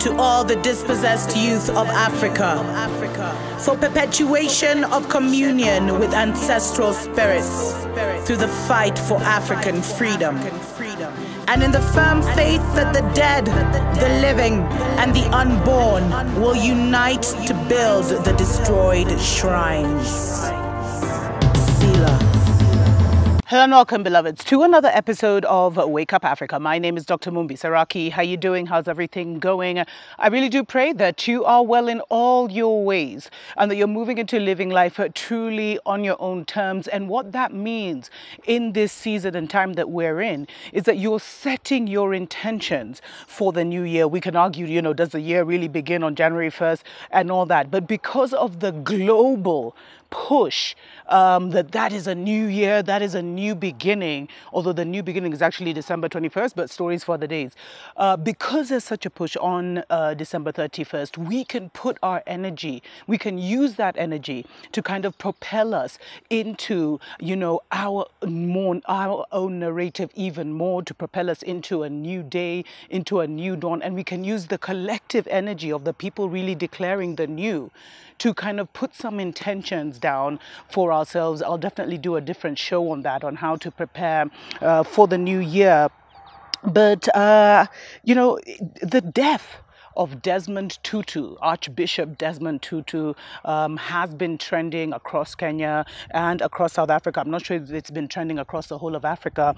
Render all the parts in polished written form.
to all the dispossessed youth of Africa, for perpetuation of communion with ancestral spirits through the fight for African freedom, and in the firm faith that the dead, the living, and the unborn will unite to build the destroyed shrines. Hello and welcome, beloveds, to another episode of Wake Up Africa. My name is Dr. Mumbi Saraki. How you doing? How's everything going? I really do pray that you are well in all your ways and that you're moving into living life truly on your own terms. And what that means in this season and time that we're in is that you're setting your intentions for the new year. We can argue, does the year really begin on January 1st and all that? But because of the global push that is a new year, that is a new beginning, although the new beginning is actually December 21st, but stories for the days. Because there's such a push on December 31st, we can put our energy, we can use that energy to kind of propel us into, our own narrative even more, to propel us into a new day, into a new dawn. And we can use the collective energy of the people really declaring the new to kind of put some intentions down for ourselves. I'll definitely do a different show on that, on how to prepare for the new year. But, the death of Desmond Tutu, Archbishop Desmond Tutu, has been trending across Kenya and across South Africa. I'm not sure if it's been trending across the whole of Africa,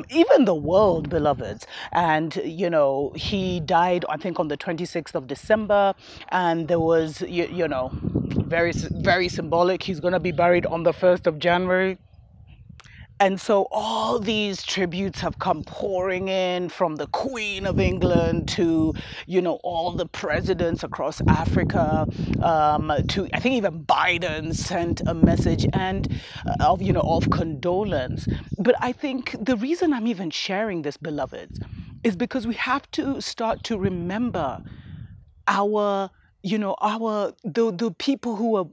even the world, beloveds. And, he died, I think, on the 26th of December. And there was, very, very symbolic. He's going to be buried on the 1st of January. And so all these tributes have come pouring in, from the Queen of England to, all the presidents across Africa, to, I think even Biden sent a message and of condolence. But I think the reason I'm even sharing this, beloveds, is because we have to start to remember the people who are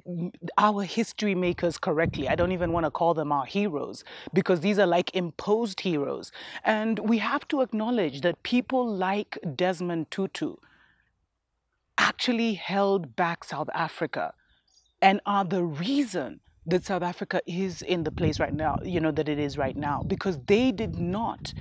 our history makers correctly. I don't even want to call them our heroes, because these are like imposed heroes. And we have to acknowledge that people like Desmond Tutu actually held back South Africa and are the reason that South Africa is in the place right now, that it is right now, because they did not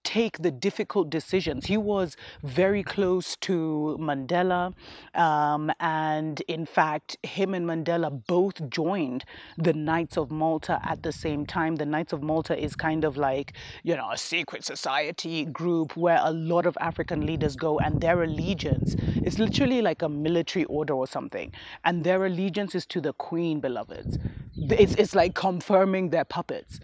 take the difficult decisions. He was very close to Mandela, and in fact, him and Mandela both joined the Knights of Malta at the same time. The Knights of Malta is kind of like, a secret society group where a lot of African leaders go, and their allegiance is literally like a military order or something. And their allegiance is to the Queen, beloveds. It's like confirming their puppets.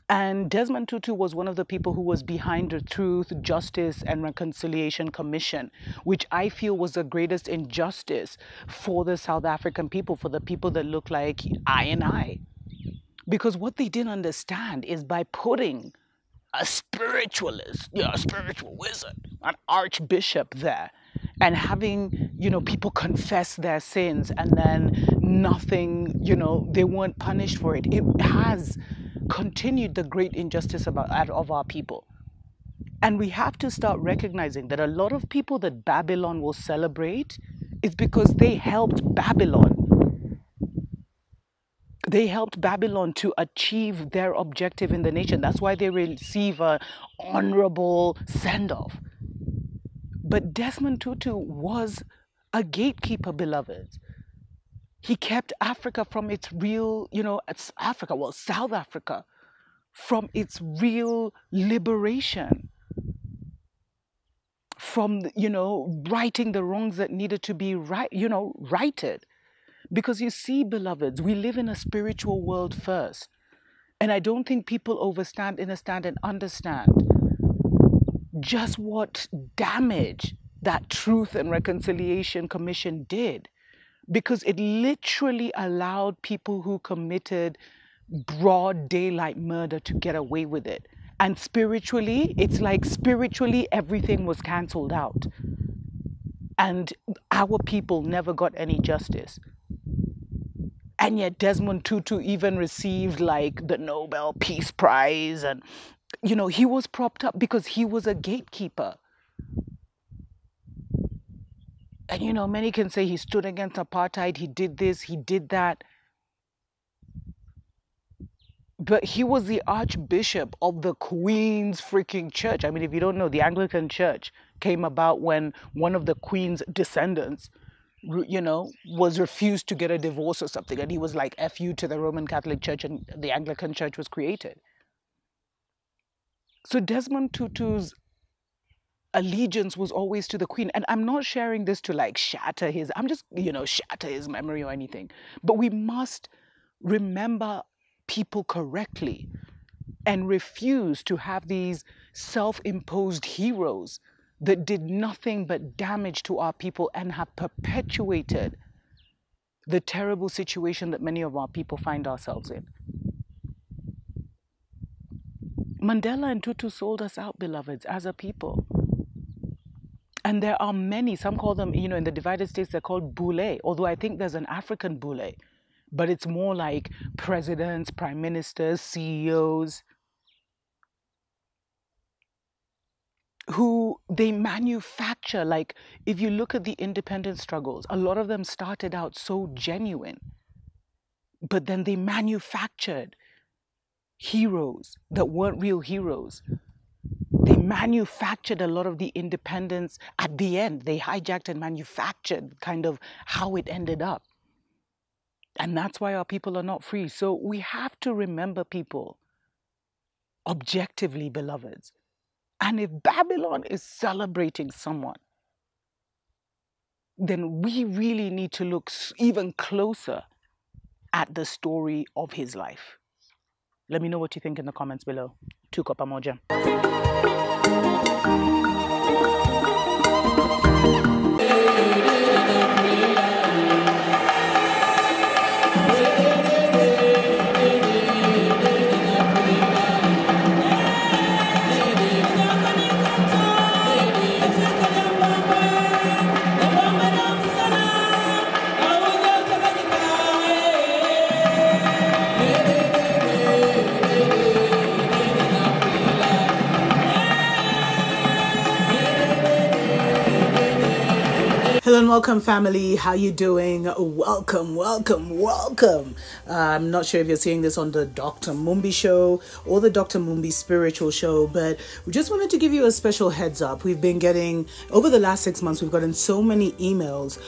And Desmond Tutu was one of the people who was behind the Truth, Justice and Reconciliation Commission, which I feel was the greatest injustice for the South African people, for the people that look like I and I. Because what they didn't understand is by putting a spiritualist, a spiritual wizard, an archbishop there, and having, people confess their sins and then nothing, they weren't punished for it. It has continued the great injustice of our people. And we have to start recognizing that a lot of people that Babylon will celebrate is because they helped Babylon. They helped Babylon to achieve their objective in the nation. That's why they receive an honorable send-off. But Desmond Tutu was a gatekeeper, beloveds. He kept Africa from its real, South Africa, from its real liberation, from, righting the wrongs that needed to be righted. Because you see, beloveds, we live in a spiritual world first. And I don't think people understand just what damage that Truth and Reconciliation Commission did. Because it literally allowed people who committed broad daylight murder to get away with it. And spiritually, it's like spiritually everything was cancelled out. And our people never got any justice. And yet Desmond Tutu even received like the Nobel Peace Prize. And, he was propped up because he was a gatekeeper. And, you know, many can say he stood against apartheid, he did this, he did that. But he was the Archbishop of the Queen's freaking church. I mean, if you don't know, the Anglican Church came about when one of the Queen's descendants, you know, was refused to get a divorce or something. And he was like, F you to the Roman Catholic Church, and the Anglican Church was created. So Desmond Tutu's allegiance was always to the Queen. And I'm not sharing this to like shatter his, I'm just, you know, shatter his memory or anything. But we must remember people correctly and refuse to have these self-imposed heroes that did nothing but damage to our people and have perpetuated the terrible situation that many of our people find ourselves in. Mandela and Tutu sold us out, beloveds, as a people. And there are many, some call them, you know, in the divided states, they're called boule, although I think there's an African boule. But it's more like presidents, prime ministers, CEOs, who they manufacture. Like, if you look at the independence struggles, a lot of them started out so genuine, but then they manufactured heroes that weren't real heroes. They manufactured a lot of the independence at the end. They hijacked and manufactured kind of how it ended up. And that's why our people are not free. So we have to remember people objectively, beloveds. And if Babylon is celebrating someone, then we really need to look even closer at the story of his life. Let me know what you think in the comments below. Tuko pamoja. Hello and welcome, family. How you doing? Welcome, welcome, welcome. I'm not sure if you're seeing this on the Dr. Mumbi show or the Dr. Mumbi spiritual show, but we just wanted to give you a special heads up. We've been getting, over the last 6 months, we've gotten so many emails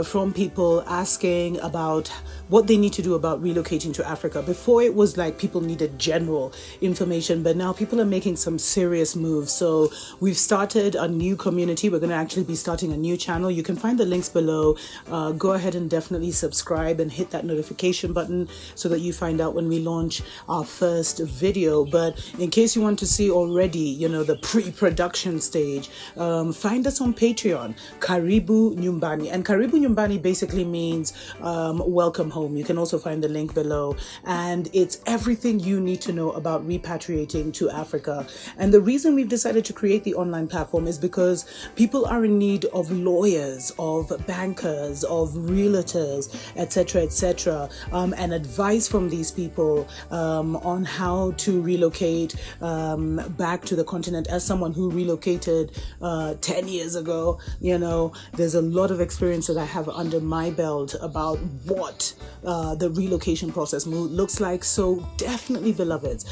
from people asking about what they need to do about relocating to Africa. Before, it was like people needed general information, but now people are making some serious moves. So we've started a new community. We're going to actually be starting a new channel. You can find the links below. Go ahead and definitely subscribe and hit that notification button so that you find out when we launch our first video. But in case you want to see already, you know, the pre-production stage, find us on Patreon, Karibu Nyumbani. And Karibu Nyumbani basically means welcome home. You can also find the link below. And it's everything you need to know about repatriating to Africa. And the reason we've decided to create the online platform is because people are in need of lawyers, of bankers, of realtors, etc., and advice from these people on how to relocate back to the continent. As someone who relocated 10 years ago, you know, there's a lot of experience that I have under my belt about what the relocation process looks like. So definitely, beloveds,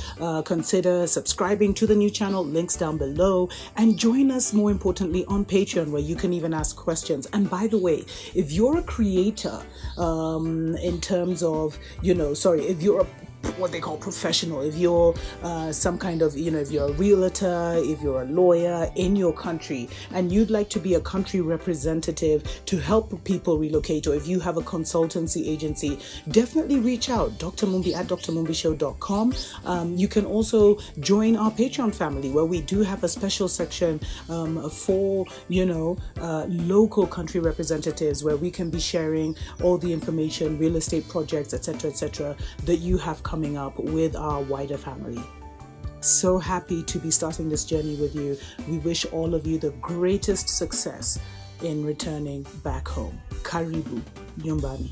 consider subscribing to the new channel, links down below, and join us, more importantly, on Patreon, where you can even ask questions. And by the way, if you're a creator, in terms of, you know, if you're what they call professional, if you're some kind of, you know, if you're a realtor, if you're a lawyer in your country and you'd like to be a country representative to help people relocate, or if you have a consultancy agency, definitely reach out, Dr. Mumbi at drmumbishow.com. You can also join our Patreon family, where we do have a special section for, you know, local country representatives, where we can be sharing all the information, real estate projects, etc., that you have coming up with our wider family. So happy to be starting this journey with you. We wish all of you the greatest success in returning back home. Karibu Nyumbani.